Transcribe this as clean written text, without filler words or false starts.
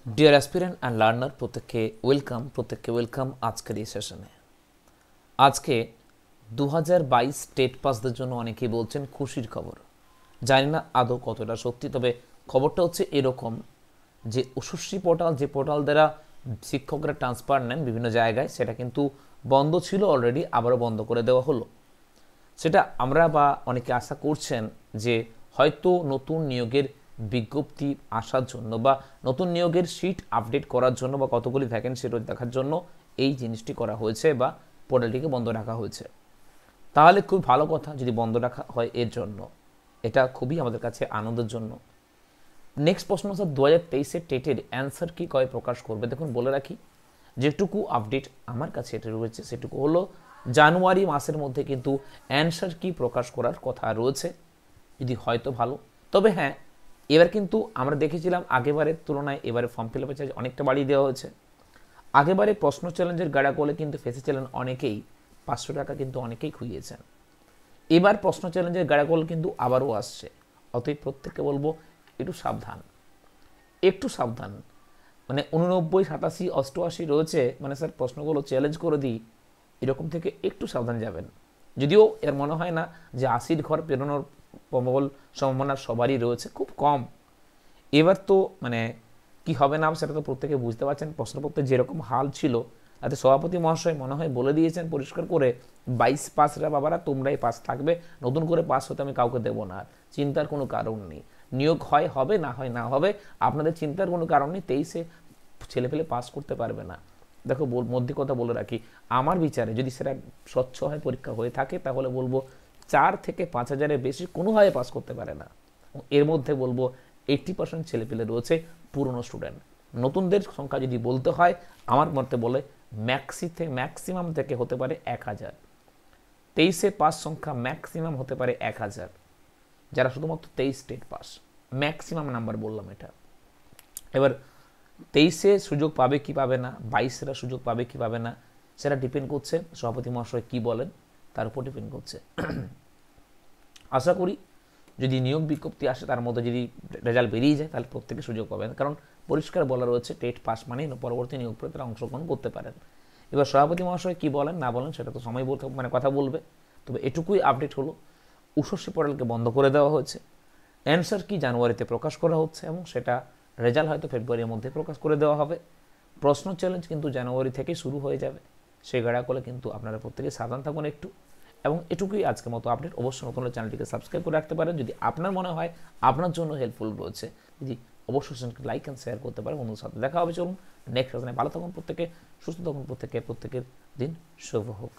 Deer aspirant and learner প্রত্যেককে welcome আজকের এই সেশনে। আজকে 2022 স্টেট পাসদের জন্য অনেকেই বলছেন খুশির খবর। জানি না আদৌ কতটা সত্যি, তবে খবরটা হচ্ছে এরকম যে উষশ্রী পোর্টাল, যে পোর্টাল দ্বারা শিক্ষকরা ট্রান্সফার নেন বিভিন্ন জায়গায়, সেটা কিন্তু বন্ধ ছিল অলরেডি, আবারও বন্ধ করে দেওয়া হলো। সেটা আমরা বা অনেকে আশা করছেন যে হয়তো নতুন নিয়োগের বিজ্ঞপ্তি আসার জন্য বা নতুন নিয়োগের সিট আপডেট করার জন্য বা কতগুলি ভ্যাকেন্সি রয়েছে দেখার জন্য এই জিনিসটি করা হয়েছে বা পোর্টালটিকে বন্ধ রাখা হয়েছে। তাহলে খুব ভালো কথা যদি বন্ধ রাখা হয়, এর জন্য এটা খুবই আমাদের কাছে আনন্দের জন্য। নেক্সট প্রশ্ন হচ্ছে 2023-এর টেটের অ্যান্সার কি কবে প্রকাশ করবে। দেখুন বলে রাখি, যেটুকু আপডেট আমার কাছে এটা রয়েছে সেটুকু হলো জানুয়ারি মাসের মধ্যে কিন্তু অ্যান্সার কি প্রকাশ করার কথা রয়েছে, যদি হয়তো ভালো। তবে হ্যাঁ, এবার কিন্তু আমরা দেখেছিলাম আগেবারের তুলনায় এবারে ফর্ম ফিল আপের চার্জ অনেকটা বাড়িয়ে দেওয়া হয়েছে। আগেবারে প্রশ্ন চ্যালেঞ্জের গাড়া করলে কিন্তু ফেসেছিলেন অনেকেই, 500 টাকা কিন্তু অনেকেই খুইয়েছেন। এবার প্রশ্ন চ্যালেঞ্জের গাড়া করলে কিন্তু আবারও আসছে, অতএব প্রত্যেককে বলবো একটু সাবধান। মানে 89, 87, 88 রয়েছে, মানে স্যার প্রশ্নগুলো চ্যালেঞ্জ করে দিই, এরকম থেকে একটু সাবধান যাবেন। যদিও এর মনে হয় না যে 80-র ঘর পেরোনোর প্রবল সম্ভাবনা সবারই রয়েছে, খুব কম। এবার তো মানে কি হবে না সেটা তো প্রত্যেকে বুঝতে পারছেন। প্রশ্নপত্রে যেরকম হাল ছিল, তাতে সভাপতি মহাশয় মনে হয় বলে দিয়েছেন পরিষ্কার করে, 22 পাসরা বাবারা তোমরাই পাস থাকবে, নতুন করে পাস হতে আমি কাউকে দেবো না। চিন্তার কোনো কারণ নেই, নিয়োগ হয় হবে, না হয় না হবে, আপনাদের চিন্তার কোনো কারণ নেই। 23-এ ছেলেপেলে পাস করতে পারবে না। দেখো মধ্যে কথা বলে রাখি, আমার বিচারে যদি সেটা স্বচ্ছ হয় পরীক্ষা হয়ে থাকে, তাহলে বলবো 4 থেকে 5 হাজারের বেশি কোনোভাবে পাস করতে পারে না। এর মধ্যে বলবো 80% ছেলেপেলে রয়েছে পুরনো স্টুডেন্ট। নতুনদের সংখ্যা যদি বলতে হয়, আমার মতে বলে ম্যাক্সিমাম থেকে হতে পারে 1000। 23-এ পাস সংখ্যা ম্যাক্সিমাম হতে পারে 1000, যারা শুধুমাত্র 23 স্টেট পাস, ম্যাক্সিমাম নাম্বার বললাম এটা। এবার 23-এ সুযোগ পাবে কি পাবে না, 22-এরা সুযোগ পাবে কি পাবে না, সেটা ডিপেন্ড করছে সভাপতি মহাশয় কি বলেন, তার উপর ডিপেন্ড করছে। আশা করি যদি নিয়োগ বিজ্ঞপ্তি আসে, তার মধ্যে যদি রেজাল্ট বেরিয়ে যায়, তাহলে প্রত্যেকে সুযোগ পাবেন। কারণ পরিষ্কার বলা রয়েছে টেট পাস মানে পরবর্তী নিয়োগ প্রক্রিয়ায় অংশগ্রহণ করতে পারেন। এবার সভাপতি মহাশয় কি বলেন না বলেন সেটা তো সময় বলতে মানে কথা বলবে। তবে এটুকুই আপডেট হলো, উষশ্রী পোর্টালকে বন্ধ করে দেওয়া হয়েছে। অ্যান্সার কি জানুয়ারিতে প্রকাশ করা হচ্ছে এবং সেটা রেজাল্ট হয়তো ফেব্রুয়ারির মধ্যে প্রকাশ করে দেওয়া হবে। প্রশ্ন চ্যালেঞ্জ কিন্তু জানুয়ারি থেকে শুরু হয়ে যাবে। সেই গাড়া করলে কিন্তু আপনারা প্রত্যেকে সাবধান থাকুন একটু। এবং এটুকুই আজকের মতো আপডেট। অবশ্যই নতুন চ্যানেলটিকে সাবস্ক্রাইব করে রাখতে পারেন যদি আপনার মনে হয় আপনার জন্য হেল্পফুল রয়েছে। যদি অবশ্যই চ্যানেলকে লাইক অ্যান্ড শেয়ার করতে পারেন বন্ধুদের সাথে। দেখা হবে, চলুন নেক্সট সেশনে। ভালো থাকুন প্রত্যেকে, সুস্থ থাকুন প্রত্যেকের দিন শুভ হোক।